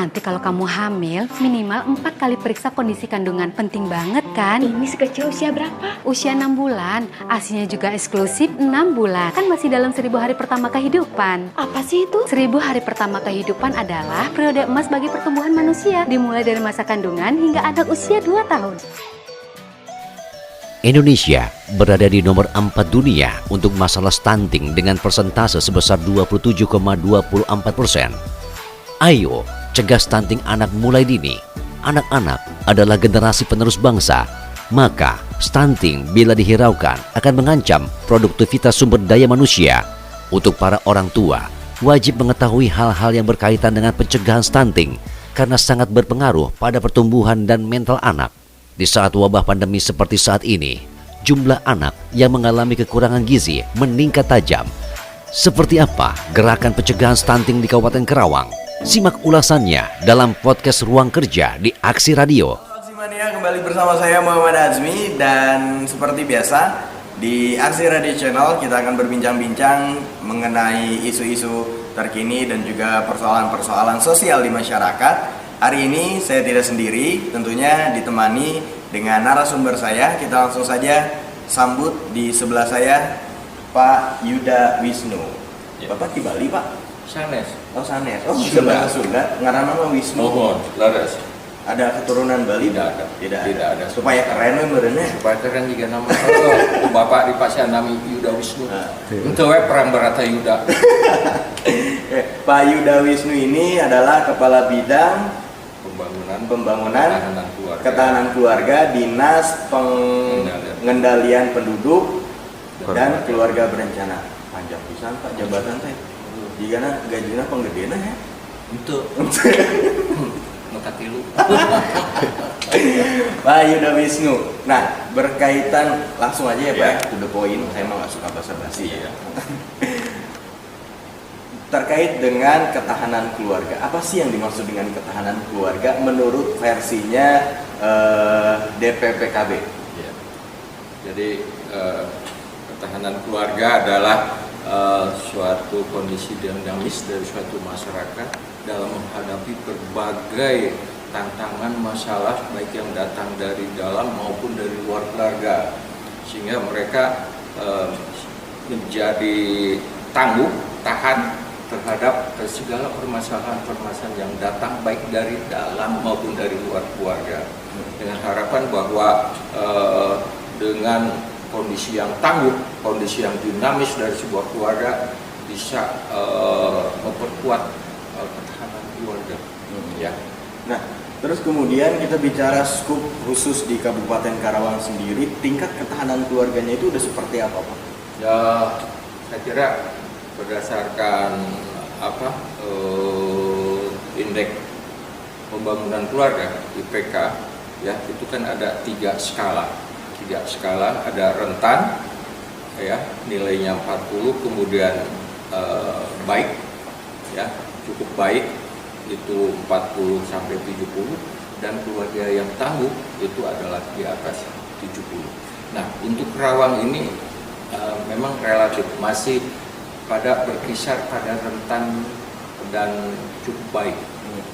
Nanti kalau kamu hamil, minimal 4 kali periksa kondisi kandungan. Penting banget kan? Ini sekecil usia berapa? Usia 6 bulan. Asinya juga eksklusif 6 bulan. Kan masih dalam 1000 hari pertama kehidupan. Apa sih itu? 1000 hari pertama kehidupan adalah periode emas bagi pertumbuhan manusia. Dimulai dari masa kandungan hingga anak usia 2 tahun. Indonesia berada di nomor 4 dunia untuk masalah stunting dengan persentase sebesar 27,24%. Ayo, cegah stunting anak mulai dini. Anak-anak adalah generasi penerus bangsa. Maka, stunting bila dihiraukan akan mengancam produktivitas sumber daya manusia. Untuk para orang tua, wajib mengetahui hal-hal yang berkaitan dengan pencegahan stunting karena sangat berpengaruh pada pertumbuhan dan mental anak. Di saat wabah pandemi seperti saat ini, jumlah anak yang mengalami kekurangan gizi meningkat tajam. Seperti apa gerakan pencegahan stunting di Kabupaten Karawang? Simak ulasannya dalam podcast Ruang Kerja di Aksi Radio. Aksi Mania kembali bersama saya Muhammad Azmi, dan seperti biasa di Aksi Radio Channel kita akan berbincang-bincang mengenai isu-isu terkini dan juga persoalan-persoalan sosial di masyarakat. Hari ini saya tidak sendiri, tentunya ditemani dengan narasumber saya. Kita langsung saja sambut di sebelah saya Pak Yuda Wisnu. Ya. Bapak di Bali, Pak? Sanes. Oh, Sanes. Oh, bisa bahasa Sunda. Ngaran nama Wisnu. Mohon, laras. Ada keturunan Bali? Tidak ada. Tidak ada. ada. Supaya keren merenya. Supaya keren juga nama. Oh, Bapak di pasien nami Yuda Wisnu. Untuk perang Barata Yuda. Pak Yuda Wisnu ini adalah Kepala Bidang Pembangunan Ketahanan Keluarga Dinas Pengendalian Penduduk dan Keluarga Berencana. Panjang pisan Pak jabatan teh. Jigana gajina penggedena ya. Untuk Mekatilu. Pak Yuda Wisnu. Nah, berkaitan langsung aja ya Pak, ya, to the point. Saya mah nggak suka basa-basi ya. Terkait dengan ketahanan keluarga, apa sih yang dimaksud dengan ketahanan keluarga menurut versinya DPPKB? Ya. Jadi ketahanan keluarga adalah suatu kondisi dinamis dari suatu masyarakat dalam menghadapi berbagai tantangan masalah baik yang datang dari dalam maupun dari luar keluarga, sehingga mereka menjadi tangguh, tahan terhadap segala permasalahan-permasalahan yang datang baik dari dalam maupun dari luar keluarga, dengan harapan bahwa dengan kondisi yang tangguh, kondisi yang dinamis dari sebuah keluarga bisa memperkuat ketahanan keluarga. Ya. Nah, terus kemudian kita bicara skup khusus di Kabupaten Karawang sendiri, tingkat ketahanan keluarganya itu udah seperti apa Pak? Ya, saya kira berdasarkan indeks pembangunan keluarga IPK, ya, itu kan ada tiga skala, ada rentan, ya, nilainya 40, kemudian baik, ya, cukup baik itu 40 sampai 70, dan keluarga yang tangguh itu adalah di atas 70. Nah, untuk Karawang ini memang relatif masih pada berkisar pada rentan dan cukup baik.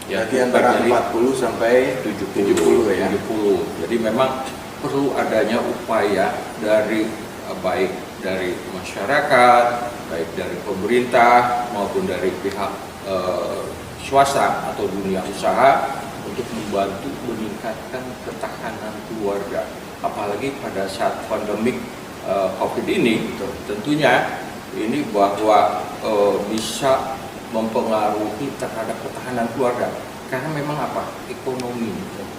Ya, jadi antara 40 sampai 70 ya. 70. Jadi memang perlu adanya upaya dari baik dari masyarakat, baik dari pemerintah maupun dari pihak swasta atau dunia usaha untuk membantu meningkatkan ketahanan keluarga. Apalagi pada saat pandemik COVID ini, tentunya ini bahwa bisa mempengaruhi terhadap ketahanan keluarga, karena memang apa,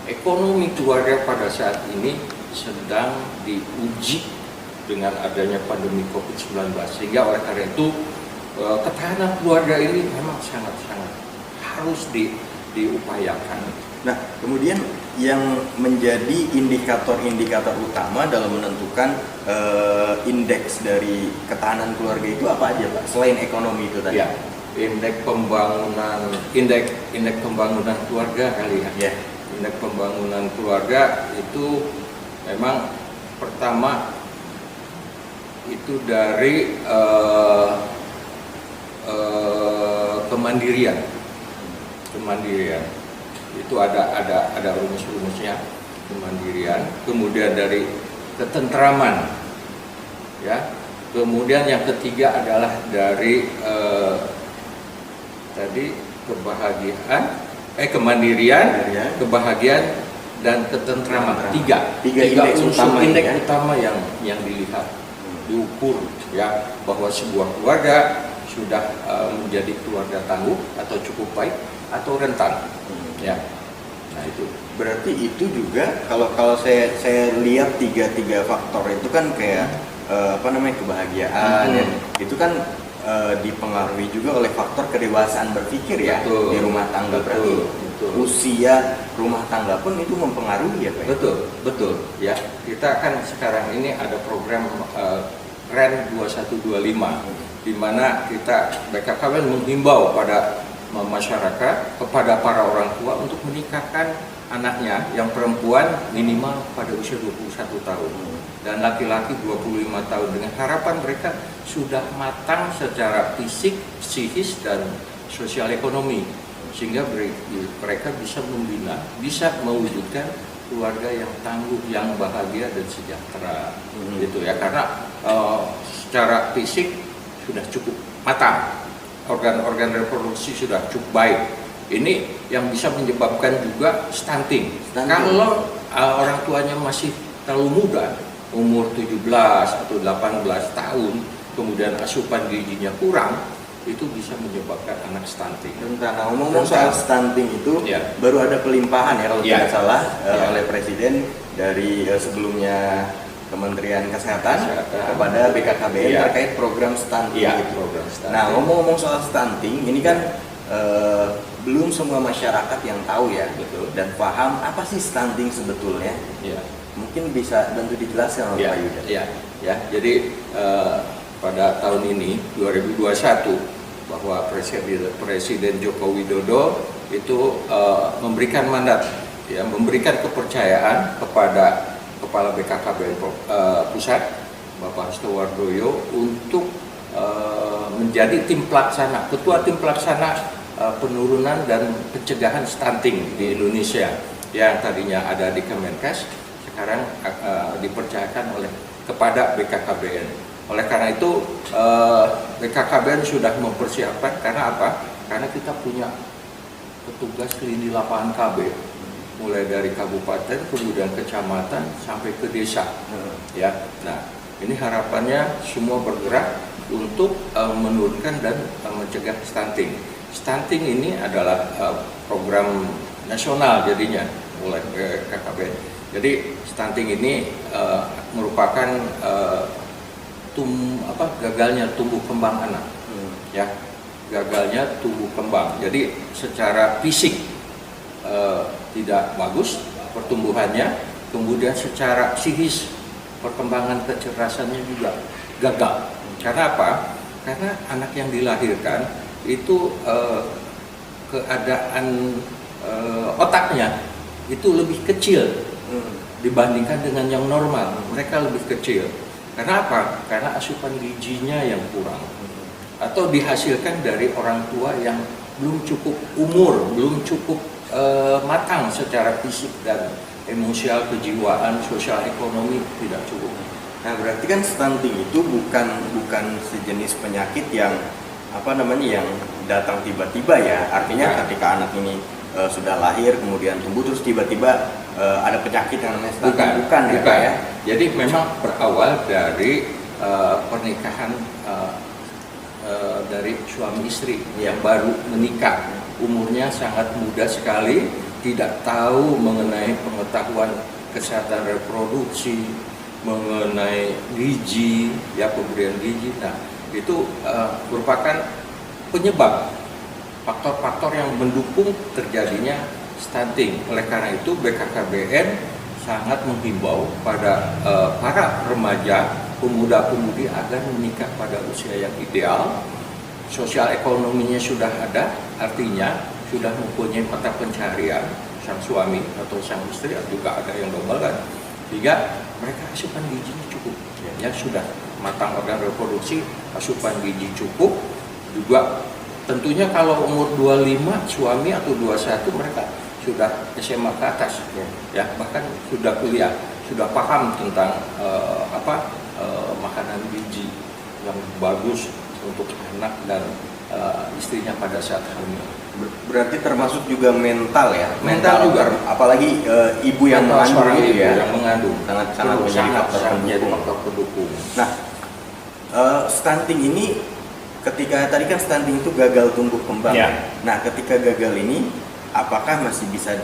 ekonomi keluarga pada saat ini sedang diuji dengan adanya pandemi COVID-19, sehingga oleh karena itu ketahanan keluarga ini memang sangat-sangat harus diupayakan. Nah, kemudian yang menjadi indikator-indikator utama dalam menentukan indeks dari ketahanan keluarga itu apa aja Pak? Selain ekonomi itu tadi? Ya, indeks pembangunan keluarga kali ya. Yeah. Indeks pembangunan keluarga itu memang pertama itu dari kemandirian. itu ada rumus-rumusnya. Kemandirian, kemudian dari ketentraman, ya. Kemudian yang ketiga adalah dari tadi kemandirian, kebahagiaan dan ketentraman. Tiga indeks unsur utama, indeks ya? utama yang dilihat, diukur, ya, bahwa sebuah keluarga sudah menjadi keluarga tangguh atau cukup baik atau rentan, ya. Nah itu Berarti itu juga kalau saya lihat tiga faktor itu kan kayak kebahagiaan, ya. Itu kan dipengaruhi juga oleh faktor kedewasaan berpikir, ya. Betul. Di rumah tangga. Berarti usia rumah tangga pun itu mempengaruhi, ya, Pak? Betul, ya. Kita kan sekarang ini ada program REN 2125, di mana kita BKKBN menghimbau pada masyarakat, kepada para orang tua untuk menikahkan anaknya yang perempuan minimal pada usia 21 tahun dan laki-laki 25 tahun, dengan harapan mereka sudah matang secara fisik, psikis, dan sosial ekonomi, sehingga mereka bisa membina, bisa mewujudkan keluarga yang tangguh, yang bahagia dan sejahtera, gitu ya. Karena secara fisik sudah cukup matang, organ-organ reproduksi sudah cukup baik. Ini yang bisa menyebabkan juga stunting. Kalau orang tuanya masih terlalu muda, umur 17 atau 18 tahun, kemudian asupan gizinya kurang, itu bisa menyebabkan anak stunting. Nah, ngomong soal stunting itu, ya, baru ada pelimpahan, ya, kalau ya, tidak salah, ya, oleh Presiden dari sebelumnya Kementerian Kesehatan kepada BKKBN, ya, terkait program stunting, ya, gitu. Program stunting. Nah, ngomong-ngomong soal stunting, ini kan belum semua masyarakat yang tahu, ya. Betul. Dan paham apa sih stunting sebetulnya. Ya. Mungkin bisa bantu dijelaskan oleh Ya, Pak Yuda. ya. Jadi pada tahun ini 2021, bahwa Presiden Joko Widodo itu memberikan mandat, ya, memberikan kepercayaan kepada Kepala BKKBN Pusat, Bapak Hasto Wardoyo, untuk menjadi tim pelaksana, ketua tim pelaksana penurunan dan pencegahan stunting di Indonesia, yang tadinya ada di Kemenkes, sekarang dipercayakan kepada BKKBN. Oleh karena itu BKKBN sudah mempersiapkan, karena apa? Karena kita punya petugas lini lapangan KB, mulai dari kabupaten, kemudian kecamatan, sampai ke desa, ya. Nah, ini harapannya semua bergerak untuk menurunkan dan mencegah stunting. Stunting ini adalah program nasional jadinya oleh BKKBN. Jadi stunting ini merupakan gagalnya tumbuh kembang anak, ya, gagalnya tumbuh kembang. Jadi secara fisik tidak bagus pertumbuhannya, kemudian secara psikis perkembangan kecerdasannya juga gagal. Karena apa? Karena anak yang dilahirkan itu keadaan otaknya itu lebih kecil dibandingkan dengan yang normal. Mereka lebih kecil. Karena apa? Karena asupan gizinya yang kurang, atau dihasilkan dari orang tua yang belum cukup umur, belum cukup matang secara fisik dan emosional, kejiwaan, sosial ekonomi tidak cukup. Nah, berarti kan stunting itu bukan sejenis penyakit yang yang datang tiba-tiba, ya. Artinya ketika anak ini sudah lahir kemudian tumbuh terus tiba-tiba ada penyakit yang namanya stunting. Bukan, ya. Jadi memang berawal dari pernikahan dari suami istri yang baru menikah, umurnya sangat muda sekali, tidak tahu mengenai pengetahuan kesehatan reproduksi, mengenai gizi, ya, pemberian gizi. Nah, itu merupakan penyebab, faktor-faktor yang mendukung terjadinya stunting. Oleh karena itu BKKBN sangat menghimbau pada para remaja, pemuda-pemudi agar menikah pada usia yang ideal. Sosial ekonominya sudah ada, artinya sudah mempunyai mata pencaharian, sang suami atau sang istri, juga ada yang double kan, sehingga mereka asupan gizinya cukup, ya, sudah matang organ reproduksi, asupan gizi cukup. Juga tentunya kalau umur 25 suami atau 21 mereka sudah SMA ke atas, ya bahkan sudah kuliah, sudah paham tentang makanan gizi yang bagus untuk anak dan istrinya pada saat hamil. Berarti termasuk juga mental ya? Mental juga. Apalagi ibu yang mengandung Seorang itu ibu ya? yang mengandung Sangat menjadi faktor menjadi pendukung. faktor pendukung. Nah, stunting ini ketika tadi kan stunting itu gagal tumbuh kembang. Ya. Nah, ketika gagal ini apakah masih bisa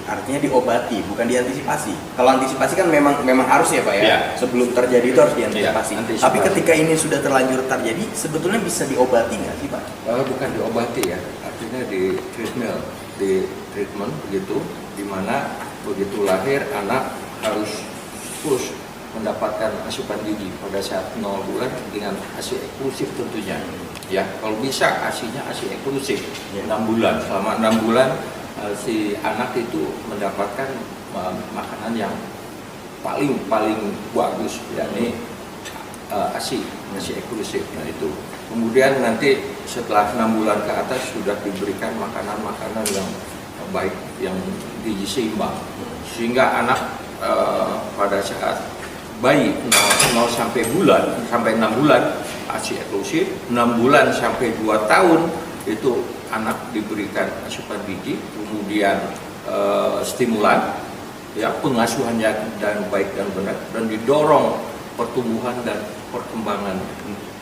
artinya diobati, bukan diantisipasi? Kalau antisipasi kan memang harus ya Pak ya. Ya. Sebelum terjadi itu harus diantisipasi. Ya, antisipasi. Tapi ketika ini sudah terlanjur terjadi, sebetulnya bisa diobati nggak sih Pak? Bukan diobati ya, artinya di treatment begitu, di mana begitu lahir anak harus terus mendapatkan asupan gizi pada saat 0 bulan dengan ASI eksklusif tentunya. Ya, kalau bisa ASInya ASI eksklusif 6 bulan. Selama 6 bulan si anak itu mendapatkan makanan yang paling bagus, yakni ASI eksklusif. Nah itu. Kemudian nanti setelah 6 bulan ke atas sudah diberikan makanan-makanan yang baik, yang gizi seimbang, sehingga anak pada saat bayi 0 sampai 6 bulan ASI eksklusif, 6 bulan sampai 2 tahun itu anak diberikan asupan gizi, kemudian stimulan, ya pengasuhannya dan baik dan benar, dan didorong pertumbuhan dan perkembangan.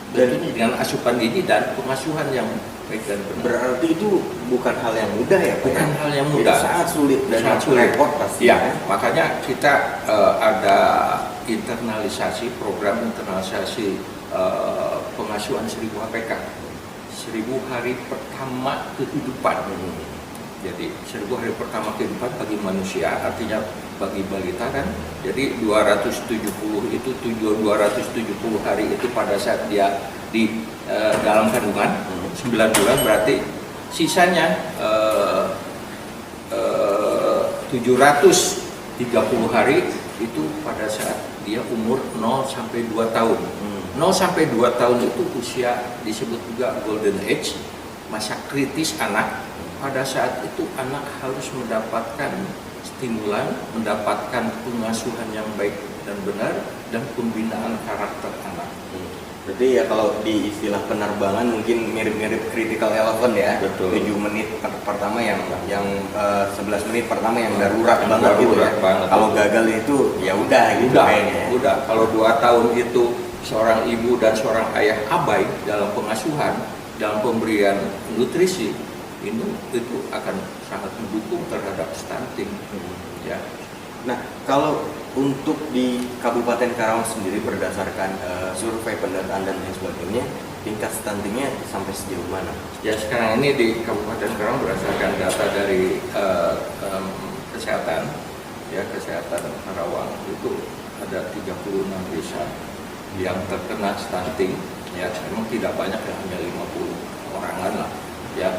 Tentunya dengan asupan gizi dan pengasuhan yang baik dan benar. Berarti itu bukan hal yang mudah ya Pak? Bukan hal yang mudah. Itu sangat sulit dan Sangat sulit. repot pasti. Ya, makanya kita ada program internalisasi pengasuhan 1000 HPK, 1000 hari pertama kehidupan. Jadi 1000 hari pertama kehidupan bagi manusia, artinya bagi balita kan. Jadi 270 itu 270 hari itu pada saat dia di dalam kandungan 9 bulan, berarti sisanya 730 hari itu pada saat dia umur 0 sampai 2 tahun. 0 sampai 2 tahun itu usia disebut juga golden age, masa kritis anak. Pada saat itu anak harus mendapatkan stimulan, mendapatkan pengasuhan yang baik dan benar, dan pembinaan karakter anak. Berarti ya kalau di istilah penerbangan mungkin mirip-mirip critical elephant ya. Betul. 7 menit pertama yang 11 menit pertama yang darurat banget gitu ya. Banget. Kalau gagal itu ya udah gitu kayaknya. Udah. Kalau 2 tahun itu seorang ibu dan seorang ayah abai dalam pengasuhan, dalam pemberian nutrisi, itu akan sangat mendukung terhadap stunting. Ya. Nah, kalau untuk di Kabupaten Karawang sendiri berdasarkan survei pendataan dan lain sebagainya, tingkat stuntingnya sampai sejauh mana? Ya, sekarang ini di Kabupaten Karawang berdasarkan data dari kesehatan Karawang itu ada 36 desa yang terkena stunting. Ya, memang tidak banyak, ya, hanya 50 orangan lah. Ya,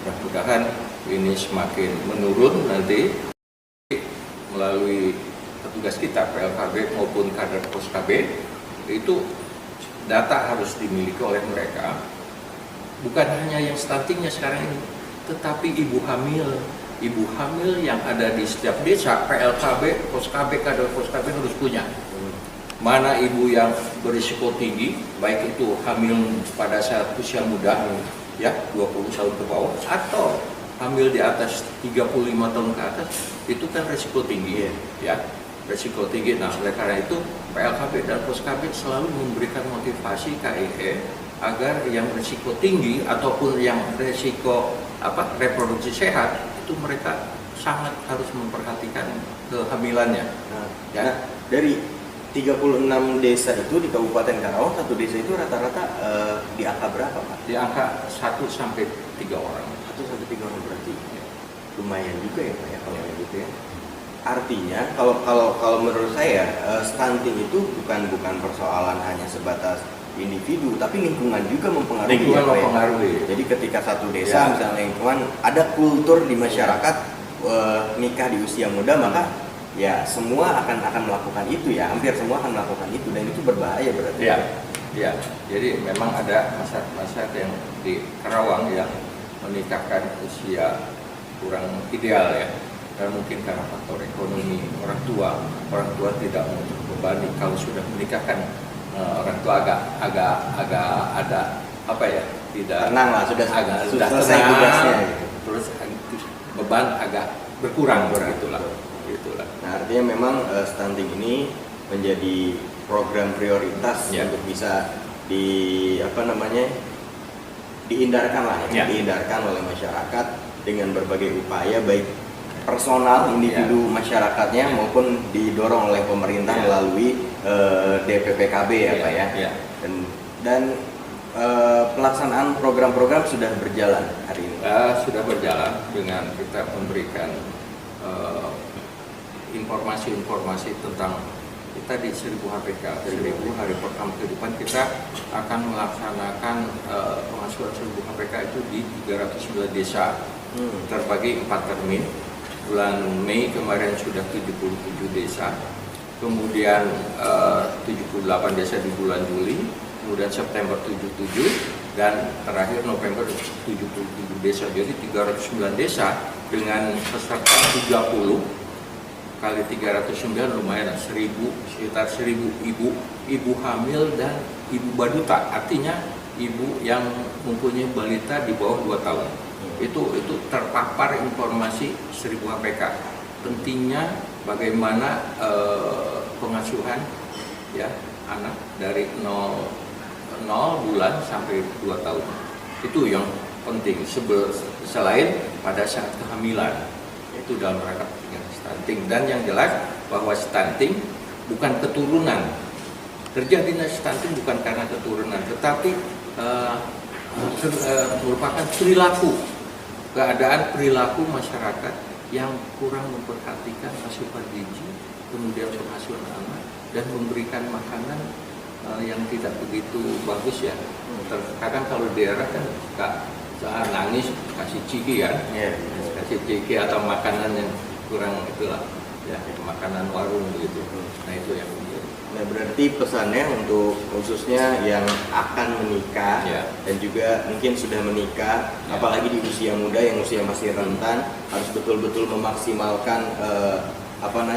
mudah-mudahan ini semakin menurun nanti melalui petugas kita PLKB maupun kader POSKB. Itu data harus dimiliki oleh mereka, bukan hanya yang stuntingnya sekarang ini, tetapi ibu hamil yang ada di setiap desa. PLKB, POSKB, kader POSKB harus punya. Mana ibu yang berisiko tinggi, baik itu hamil pada saat usia muda, ya 20 tahun ke bawah, atau hamil di atas 35 tahun ke atas, itu kan resiko tinggi, ya resiko tinggi. Nah, oleh karena itu PLKB dan POSKB selalu memberikan motivasi KIE agar yang resiko tinggi ataupun yang resiko reproduksi sehat itu mereka sangat harus memperhatikan kehamilannya. Nah, dari 36 desa itu di Kabupaten Karawang, satu desa itu rata-rata di angka berapa Pak? Di angka 1 sampai 3 orang. 1 sampai 3 orang berarti lumayan juga ya Pak ya kalau kayak gitu ya. Artinya kalau menurut saya stunting itu bukan persoalan hanya sebatas individu, tapi lingkungan juga mempengaruhi. Lingkungan ya, Pak, mempengaruhi. ya? Jadi ketika satu desa misalnya lingkungan ada kultur di masyarakat nikah di usia muda, maka ya semua akan melakukan itu ya, hampir semua akan melakukan itu, dan itu berbahaya berarti. Ya. Jadi memang ada masyarakat yang di Karawang yang menikahkan usia kurang ideal ya. dan mungkin karena faktor ekonomi orang tua tidak mau terbebani kalau sudah menikah kan. Orang tua agak ada apa ya, tidak tenang lah, sudah selesai tenang, tugasnya gitu. Terus beban agak berkurang gitulah. Nah, artinya memang stunting ini menjadi program prioritas untuk bisa dihindarkan oleh masyarakat dengan berbagai upaya, baik personal individu masyarakatnya maupun didorong oleh pemerintah melalui DPPKB Pak ya. Dan pelaksanaan program-program sudah berjalan hari ini. Sudah berjalan dengan kita memberikan informasi-informasi tentang kita di 1000 HPK, 1000 hari pertama kehidupan kita akan melaksanakan pengasuhan 1000 HPK itu di 309 desa terbagi 4 termin. Bulan Mei kemarin sudah 77 desa, kemudian 78 desa di bulan Juli, kemudian September 77, dan terakhir November 77 desa. Jadi 309 desa dengan peserta 30 kali 309 lumayan, sekitar 1000 ibu hamil dan ibu baduta, artinya ibu yang mempunyai balita di bawah 2 tahun. Itu terpapar informasi 1000 HPK. Pentingnya bagaimana pengasuhan ya anak dari 0 bulan sampai 2 tahun. Itu yang penting selain pada saat kehamilan. Itu dalam rangka stunting, dan yang jelas bahwa stunting bukan keturunan. Terjadinya stunting bukan karena keturunan, tetapi merupakan keadaan perilaku masyarakat yang kurang memperhatikan asupan gizi, kemudian pengasuhan anak, dan memberikan makanan yang tidak begitu bagus ya. Terkadang kalau di daerah kan saat nangis kasih ciki kan, kasih ciki atau makanan yang kurang itulah ya, makanan warung gitu. Nah itu yang Nah, berarti pesannya untuk khususnya yang akan menikah dan juga mungkin sudah menikah, apalagi di usia muda yang usia masih rentan, harus betul-betul memaksimalkan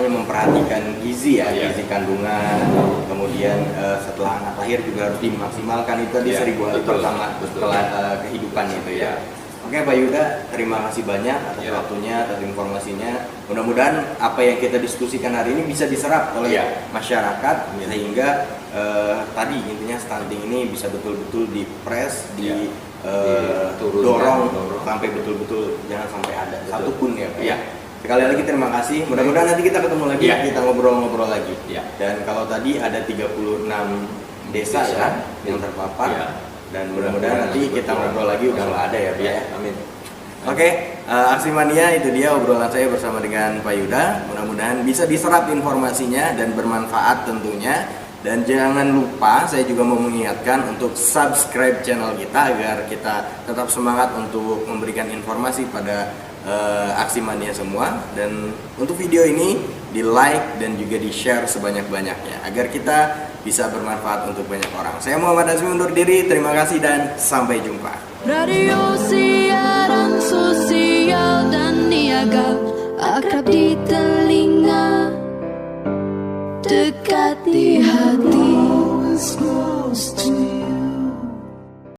memperhatikan gizi gizi kandungan. Kemudian setelah anak lahir juga harus dimaksimalkan, itu tadi 1000 hari pertama setelah kehidupan itu ya. Oke Pak Yuda, terima kasih banyak atas waktunya, atas informasinya. Mudah-mudahan apa yang kita diskusikan hari ini bisa diserap oleh masyarakat, sehingga tadi intinya stunting ini bisa betul-betul dipres, dorong sampai betul-betul jangan sampai ada satupun ya Pak. Sekali lagi terima kasih. Mudah-mudahan nanti kita ketemu lagi, kita ngobrol-ngobrol lagi. Dan kalau tadi ada 36 desa yang terpapar. Dan mudah-mudahan nanti kita ngobrol lagi udah nggak ada ya Pak ya. Amin. Oke, Aksi Mania itu dia obrolan saya bersama dengan Pak Yuda. Mudah-mudahan bisa diserap informasinya dan bermanfaat tentunya. Dan jangan lupa, saya juga mau mengingatkan untuk subscribe channel kita agar kita tetap semangat untuk memberikan informasi pada Aksi Mania semua. Dan untuk video ini di like dan juga di share sebanyak-banyaknya agar kita bisa bermanfaat untuk banyak orang. Saya Muhammad Azmi undur diri, terima kasih dan sampai jumpa. Radio siaran sosial dan niaga, akrab di telinga, dekat di hati.